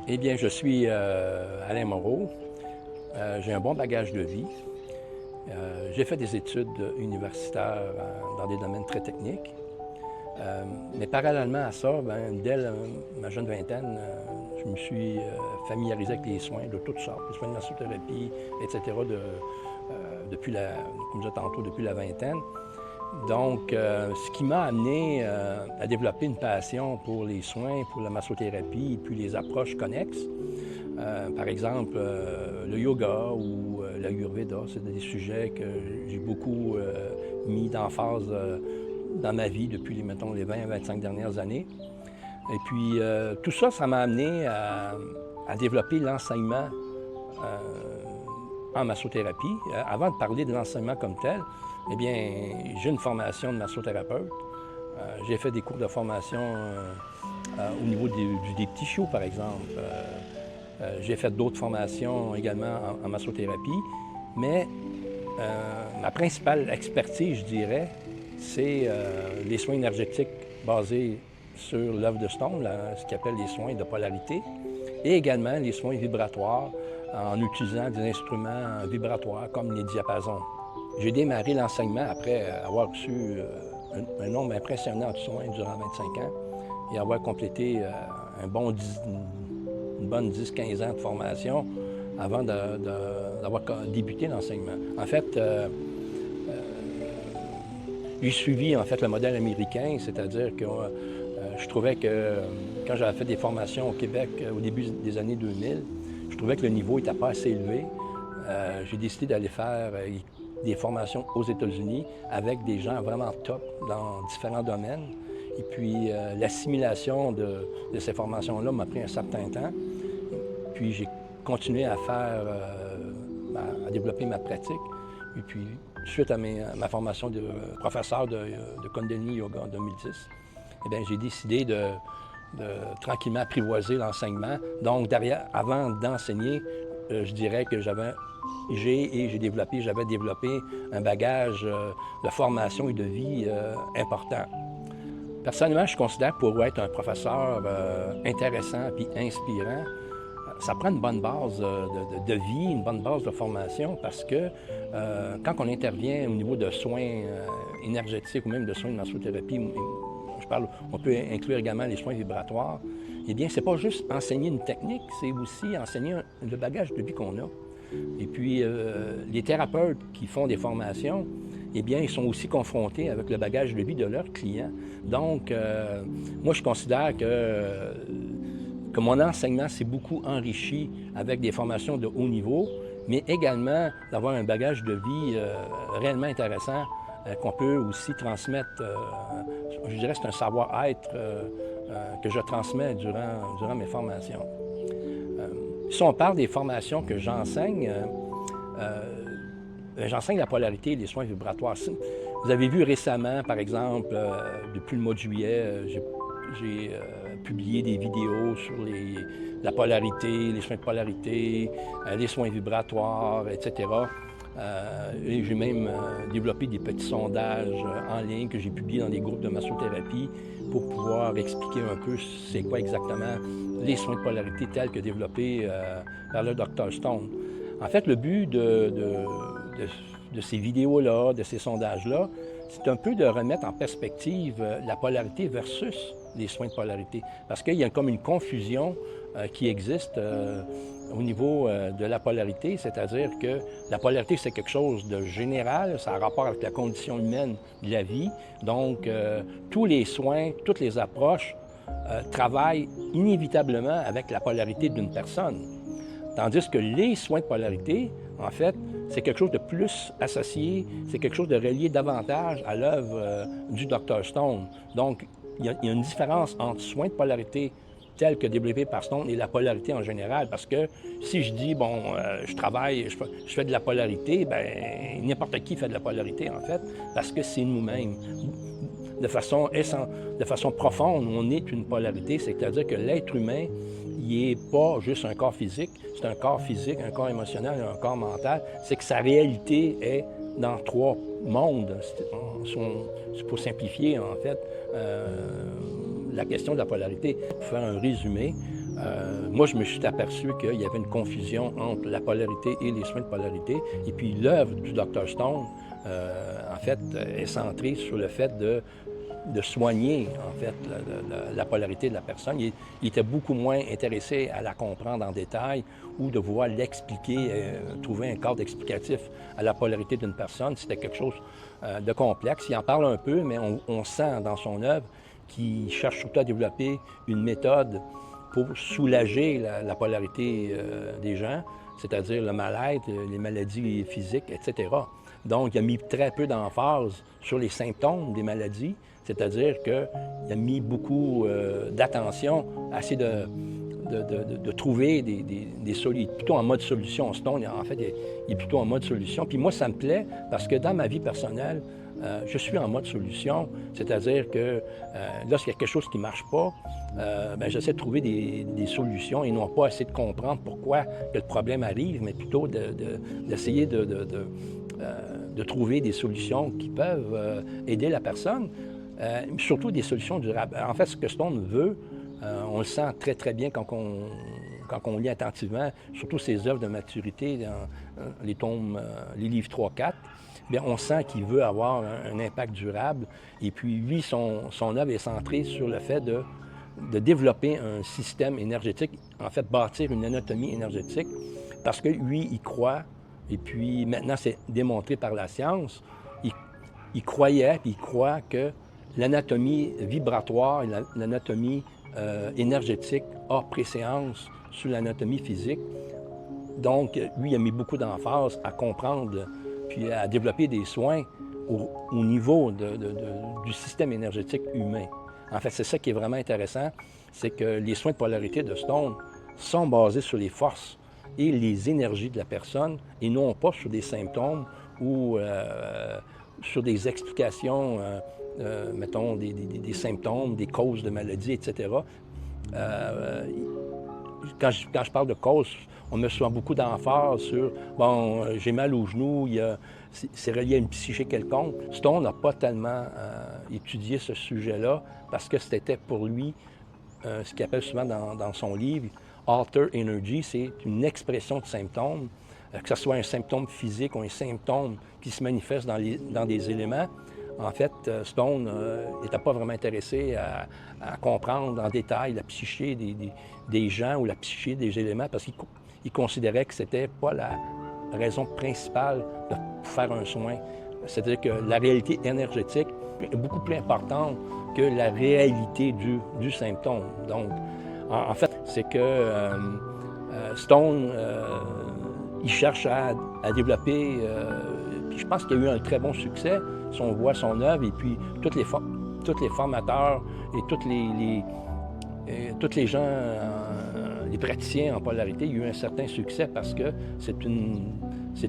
Eh bien, je suis Alain Moreau. J'ai un bon bagage de vie. J'ai fait des études universitaires dans des domaines très techniques. Mais parallèlement à ça, dès ma jeune vingtaine, je me suis familiarisé avec les soins de toutes sortes, les soins de massothérapie, etc., comme je disais tantôt, depuis la vingtaine. Donc, ce qui m'a amené à développer une passion pour les soins, pour la massothérapie, puis les approches connexes. Par exemple, le yoga ou l'Ayurveda, c'est des sujets que j'ai beaucoup mis d'emphase dans ma vie depuis, mettons, les 20-25 dernières années. Et puis, tout ça, ça m'a amené à développer l'enseignement en massothérapie. Avant de parler de l'enseignement comme tel, eh bien, j'ai une formation de massothérapeute. J'ai fait des cours de formation au niveau des petits chiots, par exemple. J'ai fait d'autres formations également en massothérapie, mais ma principale expertise, je dirais, c'est les soins énergétiques basés sur l'œuvre de Stone, ce qu'on appelle les soins de polarité, et également les soins vibratoires en utilisant des instruments vibratoires comme les diapasons. J'ai démarré l'enseignement après avoir reçu un nombre impressionnant de soins durant 25 ans et avoir complété une bonne 10-15 ans de formation avant d'avoir débuté l'enseignement. En fait, j'ai suivi le modèle américain, c'est-à-dire que je trouvais que quand j'avais fait des formations au Québec au début des années 2000, je trouvais que le niveau n'était pas assez élevé. J'ai décidé d'aller faire des formations aux États-Unis avec des gens vraiment top dans différents domaines. Et puis, l'assimilation de ces formations-là m'a pris un certain temps. Puis, j'ai continué à à développer ma pratique. Et puis, suite à ma formation de professeur de Kundalini Yoga en 2010, eh bien, j'ai décidé de tranquillement apprivoiser l'enseignement. Donc, avant d'enseigner, je dirais que j'avais développé un bagage de formation et de vie important. Personnellement, je considère que pour être un professeur intéressant et inspirant, ça prend une bonne base de vie, une bonne base de formation, parce que quand on intervient au niveau de soins énergétiques ou même de soins de massothérapie, on peut inclure également les soins vibratoires, eh bien, c'est pas juste enseigner une technique, c'est aussi enseigner le bagage de vie qu'on a. Et puis, les thérapeutes qui font des formations, eh bien, ils sont aussi confrontés avec le bagage de vie de leurs clients. Donc, moi, je considère que mon enseignement s'est beaucoup enrichi avec des formations de haut niveau, mais également d'avoir un bagage de vie réellement intéressant qu'on peut aussi transmettre. Je dirais que c'est un savoir-être que je transmets durant mes formations. Si on parle des formations que j'enseigne, j'enseigne la polarité et les soins vibratoires. Vous avez vu récemment, par exemple, depuis le mois de juillet, j'ai publié des vidéos sur la polarité, les soins de polarité, les soins vibratoires, etc. Et j'ai même développé des petits sondages en ligne que j'ai publiés dans des groupes de massothérapie pour pouvoir expliquer un peu c'est quoi exactement les soins de polarité tels que développés par le Dr Stone. En fait, le but de ces vidéos-là, de ces sondages-là, c'est un peu de remettre en perspective la polarité versus les soins de polarité. Parce qu'il y a comme une confusion qui existe au niveau de la polarité, c'est-à-dire que la polarité, c'est quelque chose de général, ça a rapport avec la condition humaine de la vie. Donc, tous les soins, toutes les approches travaillent inévitablement avec la polarité d'une personne. Tandis que les soins de polarité, en fait, c'est quelque chose de plus associé, c'est quelque chose de relié davantage à l'œuvre du Dr Stone. Donc, il y a une différence entre soins de polarité tels que développés par Stone et la polarité en général. Parce que si je dis, je fais de la polarité, bien, n'importe qui fait de la polarité, en fait, parce que c'est nous-mêmes. De façon profonde, on est une polarité, c'est-à-dire que l'être humain, il n'est pas juste un corps physique, c'est un corps physique, un corps émotionnel et un corps mental. C'est que sa réalité est dans 3 mondes. C'est pour simplifier, en fait, la question de la polarité. Pour faire un résumé, Moi, je me suis aperçu qu'il y avait une confusion entre la polarité et les soins de polarité. Et puis l'œuvre du Dr Stone, en fait, est centrée sur le fait de soigner, en fait, la polarité de la personne. Il était beaucoup moins intéressé à la comprendre en détail ou de vouloir l'expliquer, trouver un cadre explicatif à la polarité d'une personne. C'était quelque chose de complexe. Il en parle un peu, mais on sent dans son œuvre qu'il cherche surtout à développer une méthode pour soulager la polarité des gens, c'est-à-dire le mal-être, les maladies physiques, etc. Donc, il a mis très peu d'emphase sur les symptômes des maladies, c'est-à-dire qu'il a mis beaucoup d'attention à essayer de trouver des solutions. Il est plutôt en mode solution. Stone, en fait, il est plutôt en mode solution. Puis moi, ça me plaît parce que dans ma vie personnelle, je suis en mode solution, c'est-à-dire que lorsqu'il y a quelque chose qui ne marche pas, j'essaie de trouver des solutions et non pas essayer de comprendre pourquoi que le problème arrive, mais plutôt d'essayer de trouver des solutions qui peuvent aider la personne, surtout des solutions durables. En fait, ce que Stone veut, on le sent très, très bien quand on lit attentivement, surtout ses œuvres de maturité, dans les tomes, les livres 3-4, bien, on sent qu'il veut avoir un impact durable. Et puis, lui, son œuvre est centrée sur le fait de développer un système énergétique, en fait, bâtir une anatomie énergétique, parce que lui, il croit, et puis maintenant, c'est démontré par la science, il croyait, puis il croit que l'anatomie vibratoire et l'anatomie énergétique a préséance sur l'anatomie physique. Donc, lui, il a mis beaucoup d'emphase à comprendre puis à développer des soins au niveau du système énergétique humain. En fait, c'est ça qui est vraiment intéressant, c'est que les soins de polarité de Stone sont basés sur les forces et les énergies de la personne et non pas sur des symptômes ou sur des explications, mettons, des symptômes, des causes de maladies, etc. Quand je parle de cause, on met souvent beaucoup d'emphase sur « bon, j'ai mal au genou, c'est relié à une psyché quelconque ». Stone n'a pas tellement étudié ce sujet-là parce que c'était pour lui, ce qu'il appelle souvent dans son livre, « alter energy », c'est une expression de symptômes, que ce soit un symptôme physique ou un symptôme qui se manifeste dans des éléments. En fait, Stone n'était pas vraiment intéressé à comprendre en détail la psyché des gens ou la psyché des éléments parce qu'il considérait que c'était pas la raison principale de faire un soin. C'est-à-dire que la réalité énergétique est beaucoup plus importante que la réalité du symptôme. Donc, en fait, c'est que Stone, il cherche à développer, puis je pense qu'il y a eu un très bon succès si on voit son œuvre et puis tous les formateurs et tous les gens, les praticiens en polarité, il y a eu un certain succès parce que c'est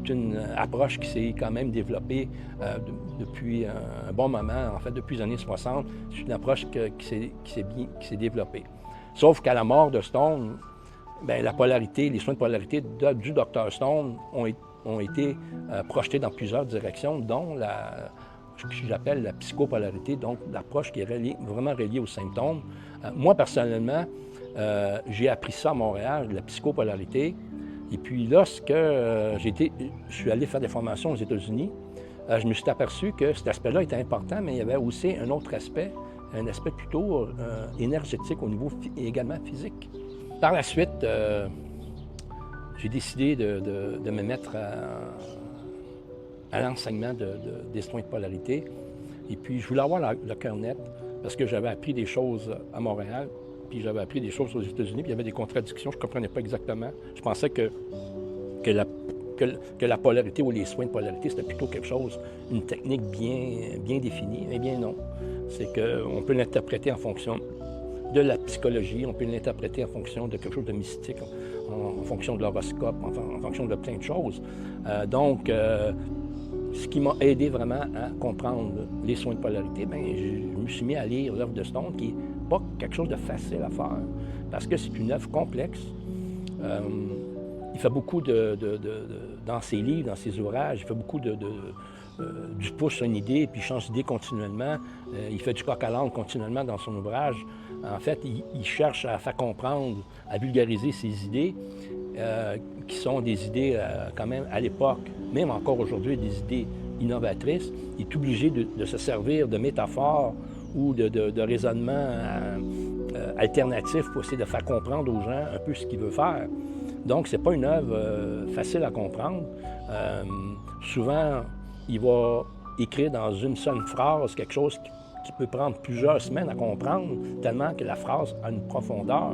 une approche qui s'est quand même développée depuis un bon moment, en fait depuis les années 60. C'est une approche qui s'est développée. Sauf qu'à la mort de Stone, bien, la polarité, les soins de polarité du Dr Stone ont été projetés dans plusieurs directions, dont ce que j'appelle la psychopolarité, donc l'approche qui est vraiment reliée aux symptômes. Moi, personnellement, j'ai appris ça à Montréal, la psychopolarité. Et puis, lorsque je suis allé faire des formations aux États-Unis, je me suis aperçu que cet aspect-là était important, mais il y avait aussi un autre aspect, un aspect plutôt énergétique au niveau également physique. Par la suite, j'ai décidé de me mettre à l'enseignement des soins de polarité. Et puis, je voulais avoir le cœur net parce que j'avais appris des choses à Montréal, puis j'avais appris des choses aux États-Unis, puis il y avait des contradictions, je ne comprenais pas exactement. Je pensais que la polarité ou les soins de polarité, c'était plutôt quelque chose, une technique bien définie. Eh bien non. C'est qu'on peut l'interpréter en fonction de la psychologie, on peut l'interpréter en fonction de quelque chose de mystique, en fonction de l'horoscope, en fonction de plein de choses. Donc, ce qui m'a aidé vraiment à comprendre les soins de polarité, bien, je me suis mis à lire l'œuvre de Stone, qui n'est pas quelque chose de facile à faire, parce que c'est une œuvre complexe. Il fait beaucoup dans ses livres, dans ses ouvrages, il fait beaucoup du pouce une idée, puis il change d'idée continuellement. Il fait du coq à l'âne continuellement dans son ouvrage. En fait, il cherche à faire comprendre, à vulgariser ses idées, qui sont des idées quand même à l'époque, même encore aujourd'hui, des idées innovatrices. Il est obligé de se servir de métaphores ou de raisonnements alternatifs pour essayer de faire comprendre aux gens un peu ce qu'il veut faire. Donc, c'est pas une œuvre facile à comprendre. Souvent, il va écrire dans une seule phrase quelque chose qui peut prendre plusieurs semaines à comprendre, tellement que la phrase a une profondeur.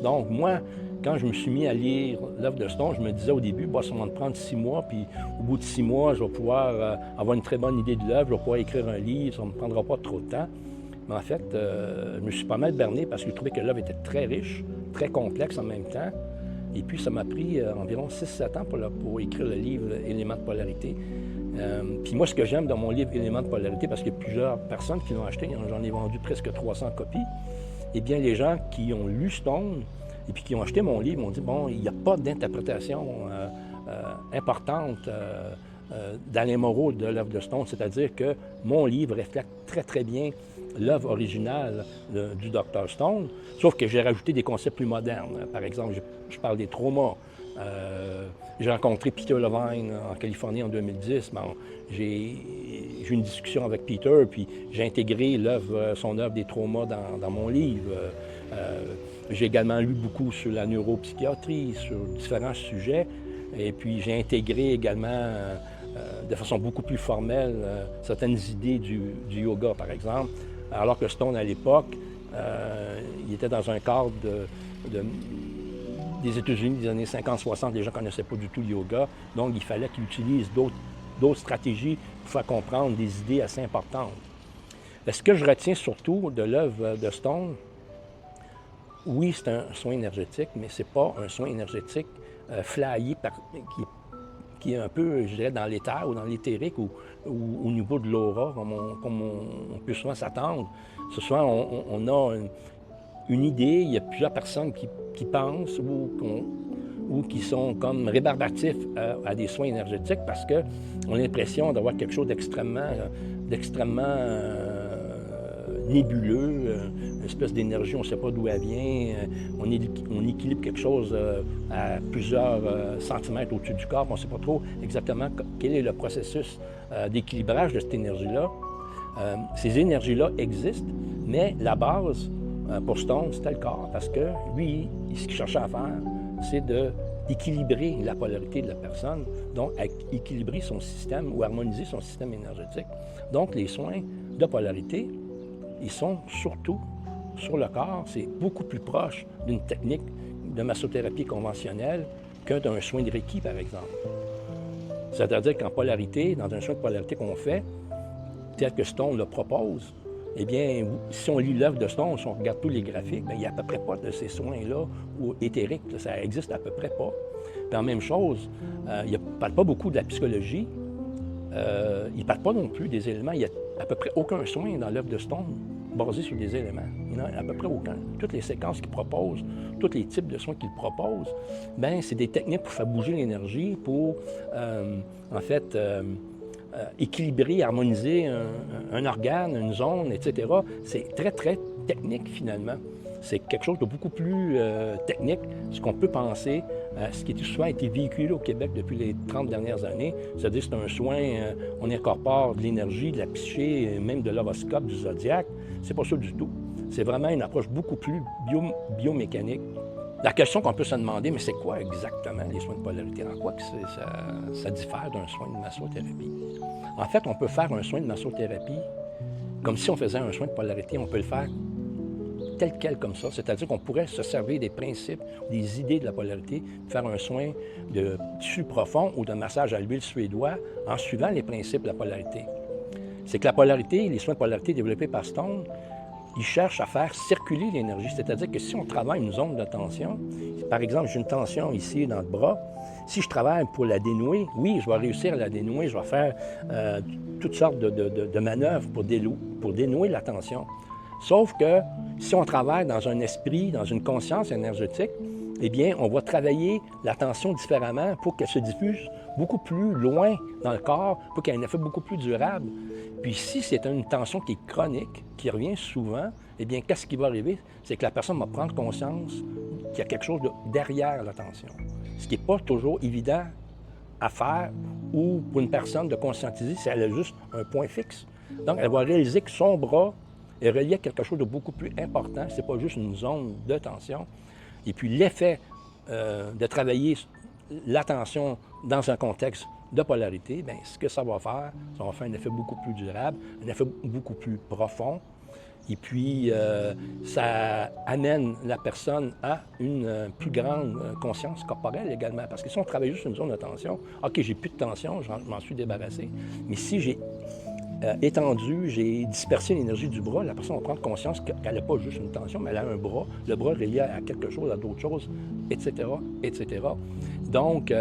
Donc, moi, quand je me suis mis à lire l'œuvre de Stone, je me disais au début, ça va me prendre 6 mois, puis au bout de 6 mois, je vais pouvoir avoir une très bonne idée de l'œuvre, je vais pouvoir écrire un livre, ça ne me prendra pas trop de temps. Mais en fait, je me suis pas mal berné parce que je trouvais que l'œuvre était très riche, très complexe en même temps. Et puis, ça m'a pris environ 6-7 ans pour écrire le livre « Éléments de polarité ». Puis moi, ce que j'aime dans mon livre « Éléments de polarité », parce qu'il y a plusieurs personnes qui l'ont acheté, j'en ai vendu presque 300 copies, eh bien, les gens qui ont lu Stone et puis qui ont acheté mon livre m'ont dit, il n'y a pas d'interprétation importante d'Alain Moreau de l'œuvre de Stone, c'est-à-dire que mon livre reflète très, très bien l'œuvre originale du Dr Stone, sauf que j'ai rajouté des concepts plus modernes. Par exemple, je parle des traumas. J'ai rencontré Peter Levine en Californie en 2010. J'ai eu une discussion avec Peter, puis j'ai intégré son œuvre des traumas dans mon livre. J'ai également lu beaucoup sur la neuropsychiatrie, sur différents sujets, et puis j'ai intégré également de façon beaucoup plus formelle certaines idées du yoga, par exemple, alors que Stone, à l'époque, il était dans un cadre des États-Unis des années 50-60, les gens ne connaissaient pas du tout le yoga, donc il fallait qu'il utilise d'autres stratégies pour faire comprendre des idées assez importantes. Ce que je retiens surtout de l'œuvre de Stone, oui, c'est un soin énergétique, mais ce n'est pas un soin énergétique flyé qui est un peu, je dirais, dans l'éther ou dans l'éthérique ou au niveau de l'aura, comme on peut souvent s'attendre. Ce soir, on a une idée, il y a plusieurs personnes qui pensent ou qui sont comme rébarbatifs à des soins énergétiques parce qu'on a l'impression d'avoir quelque chose d'extrêmement nébuleux, une espèce d'énergie, on ne sait pas d'où elle vient, on équilibre quelque chose à plusieurs centimètres au-dessus du corps, on ne sait pas trop exactement quel est le processus d'équilibrage de cette énergie-là. Ces énergies-là existent, mais la base pour Stone, c'était le corps, parce que lui, ce qu'il cherchait à faire, c'est d'équilibrer la polarité de la personne, donc à équilibrer son système ou harmoniser son système énergétique. Donc, les soins de polarité, ils sont surtout sur le corps. C'est beaucoup plus proche d'une technique de massothérapie conventionnelle que d'un soin de Reiki, par exemple. C'est-à-dire qu'en polarité, dans un soin de polarité qu'on fait, tel que Stone le propose, eh bien, si on lit l'œuvre de Stone, si on regarde tous les graphiques, bien, il n'y a à peu près pas de ces soins-là, ou éthériques, ça existe à peu près pas. Puis en même chose, il ne parle pas beaucoup de la psychologie, il ne parle pas non plus des éléments. Il n'y a à peu près aucun soin dans l'œuvre de Stone basé sur des éléments. Il n'y en a à peu près aucun. Toutes les séquences qu'il propose, tous les types de soins qu'il propose, bien, c'est des techniques pour faire bouger l'énergie, pour, en fait, équilibrer, harmoniser un organe, une zone, etc. C'est très, très technique, finalement. C'est quelque chose de beaucoup plus technique, ce qu'on peut penser, ce qui souvent a été véhiculé au Québec depuis les 30 dernières années. C'est-à-dire que c'est un soin, on incorpore de l'énergie, de la psyché, même de l'horoscope, du zodiaque. C'est pas ça du tout. C'est vraiment une approche beaucoup plus biomécanique. La question qu'on peut se demander, mais c'est quoi exactement les soins de polarité? En quoi que ça diffère d'un soin de massothérapie? En fait, on peut faire un soin de massothérapie comme si on faisait un soin de polarité. On peut le faire tel quel comme ça, c'est-à-dire qu'on pourrait se servir des principes, des idées de la polarité, faire un soin de tissu profond ou de massage à l'huile suédois en suivant les principes de la polarité. C'est que la polarité, les soins de polarité développés par Stone, ils cherchent à faire circuler l'énergie, c'est-à-dire que si on travaille une zone de tension, par exemple, j'ai une tension ici dans le bras, si je travaille pour la dénouer, oui, je vais réussir à la dénouer, je vais faire toutes sortes de manœuvres pour dénouer la tension. Sauf que si on travaille dans un esprit, dans une conscience énergétique, eh bien, on va travailler la tension différemment pour qu'elle se diffuse beaucoup plus loin dans le corps, pour qu'elle ait un effet beaucoup plus durable. Puis si c'est une tension qui est chronique, qui revient souvent, eh bien, qu'est-ce qui va arriver? C'est que la personne va prendre conscience qu'il y a quelque chose derrière la tension. Ce qui n'est pas toujours évident à faire ou pour une personne de conscientiser si elle a juste un point fixe. Donc, elle va réaliser que son bras est relié à quelque chose de beaucoup plus important. Ce n'est pas juste une zone de tension. Et puis l'effet de travailler la tension dans un contexte de polarité, bien, ce que ça va faire un effet beaucoup plus durable, un effet beaucoup plus profond. Et puis, ça amène la personne à une plus grande conscience corporelle également. Parce que si on travaille juste une zone de tension, OK, j'ai plus de tension, je m'en suis débarrassé. Mais si j'ai étendu, j'ai dispersé l'énergie du bras, la personne va prendre conscience qu'elle n'a pas juste une tension, mais elle a un bras. Le bras est relié à quelque chose, à d'autres choses, etc., etc. Donc,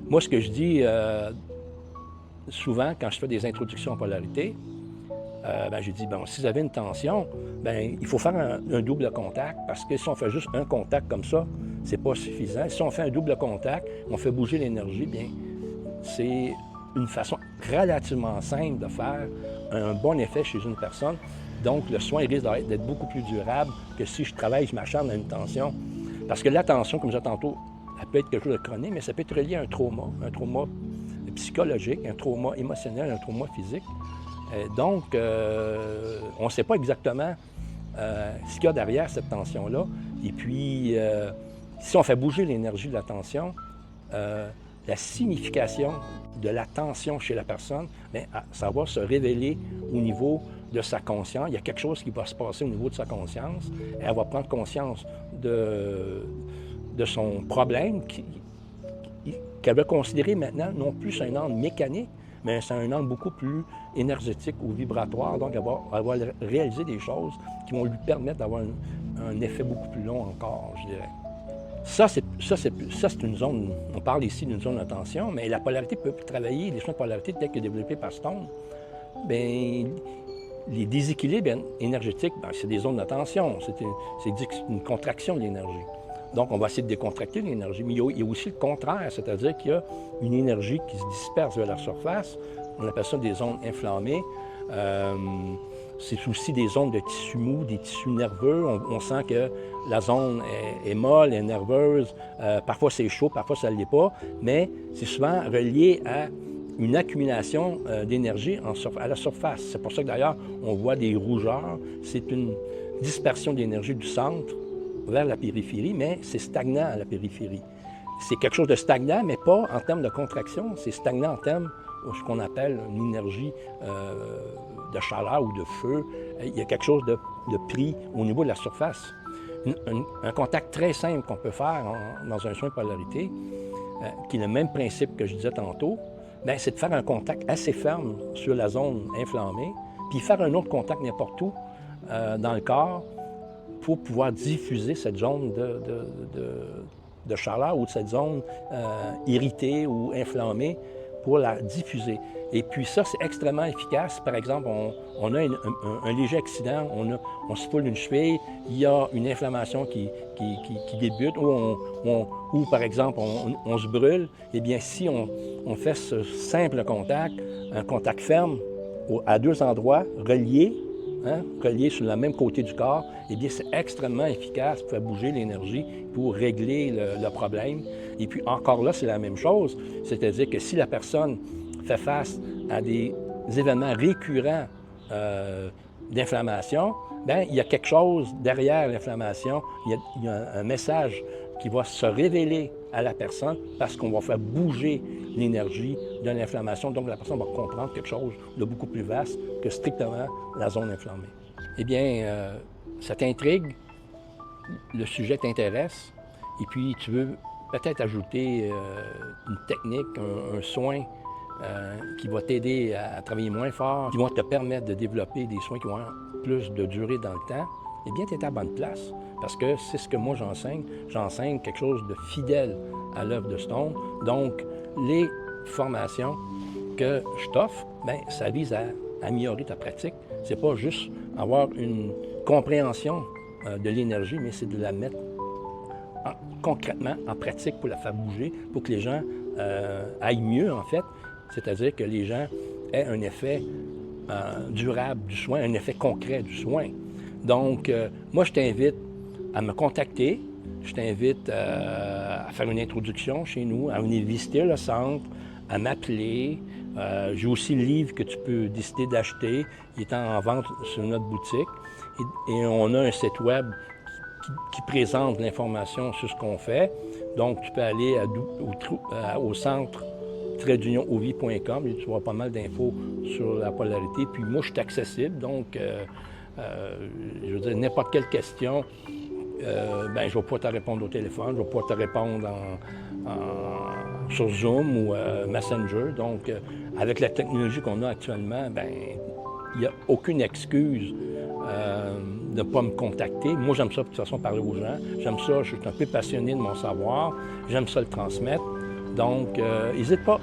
moi, ce que je dis souvent quand je fais des introductions en polarité, j'ai dit, bon, si vous avez une tension, bien, il faut faire un double contact, parce que si on fait juste un contact comme ça, c'est pas suffisant. Si on fait un double contact, on fait bouger l'énergie, bien, c'est une façon relativement simple de faire un bon effet chez une personne. Donc, le soin risque d'être beaucoup plus durable que si je m'acharne à une tension. Parce que la tension, comme je disais tantôt, elle peut être quelque chose de chronique, mais ça peut être relié à un trauma psychologique, un trauma émotionnel, un trauma physique. Donc, on ne sait pas exactement ce qu'il y a derrière cette tension-là. Et puis, si on fait bouger l'énergie de la tension, la signification de la tension chez la personne, bien, ça va se révéler au niveau de sa conscience. Il y a quelque chose qui va se passer au niveau de sa conscience. Elle va prendre conscience de son problème qu'elle va considérer maintenant non plus un angle mécanique, mais c'est un angle beaucoup plus énergétique ou vibratoire. Donc, elle va réaliser des choses qui vont lui permettre d'avoir un effet beaucoup plus long encore, je dirais. Ça, c'est une zone, on parle ici d'une zone de tension, mais la polarité peut travailler, les soins de polarité tels que développés par Stone, bien, les déséquilibres énergétiques, bien, c'est des zones de tension, c'est une contraction de l'énergie. Donc, on va essayer de décontracter l'énergie, mais il y a aussi le contraire, c'est-à-dire qu'il y a une énergie qui se disperse vers la surface, on appelle ça des zones inflammées. C'est aussi des zones de tissus mous, des tissus nerveux. On sent que la zone est molle, est nerveuse. Parfois, c'est chaud, parfois, ça ne l'est pas. Mais c'est souvent relié à une accumulation d'énergie à la surface. C'est pour ça que, d'ailleurs, on voit des rougeurs. C'est une dispersion d'énergie du centre vers la périphérie, mais c'est stagnant à la périphérie. C'est quelque chose de stagnant, mais pas en termes de contraction. C'est stagnant en termes de ce qu'on appelle une énergie de chaleur ou de feu. Il y a quelque chose de pris au niveau de la surface. Un contact très simple qu'on peut faire dans un soin de polarité, qui est le même principe que je disais tantôt, bien, c'est de faire un contact assez ferme sur la zone inflammée, puis faire un autre contact n'importe où dans le corps pour pouvoir diffuser cette zone de chaleur ou de cette zone irritée ou inflammée pour la diffuser. Et puis ça, c'est extrêmement efficace. Par exemple, on a un léger accident, on se foule une cheville, il y a une inflammation qui débute, ou par exemple, on se brûle. Eh bien, si on fait ce simple contact, un contact ferme à deux endroits reliés, reliés sur le même côté du corps, eh bien, c'est extrêmement efficace pour faire bouger l'énergie, pour régler le problème. Et puis, encore là, c'est la même chose. C'est-à-dire que si la personne fait face à des événements récurrents d'inflammation, bien, il y a quelque chose derrière l'inflammation. Il y a un message qui va se révéler à la personne parce qu'on va faire bouger l'énergie de l'inflammation. Donc, la personne va comprendre quelque chose de beaucoup plus vaste que strictement la zone inflammée. Eh bien, ça t'intrigue, le sujet t'intéresse, et puis tu veux peut-être ajouter une technique, un soin qui va t'aider à travailler moins fort, qui vont te permettre de développer des soins qui vont avoir plus de durée dans le temps, eh bien, tu es à la bonne place. Parce que c'est ce que moi j'enseigne. J'enseigne quelque chose de fidèle à l'œuvre de Stone. Donc, les formations que je t'offre, bien, ça vise à améliorer ta pratique. C'est pas juste avoir une compréhension de l'énergie, mais c'est de la mettre concrètement, en pratique, pour la faire bouger, pour que les gens aillent mieux, en fait. C'est-à-dire que les gens aient un effet durable du soin, un effet concret du soin. Donc, moi, je t'invite à me contacter. Je t'invite à faire une introduction chez nous, à venir visiter le centre, à m'appeler. J'ai aussi le livre que tu peux décider d'acheter. Il est en vente sur notre boutique. Et on a un site web qui présente l'information sur ce qu'on fait. Donc, tu peux aller au centre-ovie.com et tu vois pas mal d'infos sur la polarité. Puis moi, je suis accessible, donc je veux dire, n'importe quelle question, je vais pouvoir te répondre au téléphone, je vais pouvoir te répondre sur Zoom ou Messenger. Donc, avec la technologie qu'on a actuellement, il n'y a aucune excuse de ne pas me contacter. Moi, j'aime ça, de toute façon, parler aux gens. J'aime ça, je suis un peu passionné de mon savoir. J'aime ça le transmettre. Donc, n'hésite pas.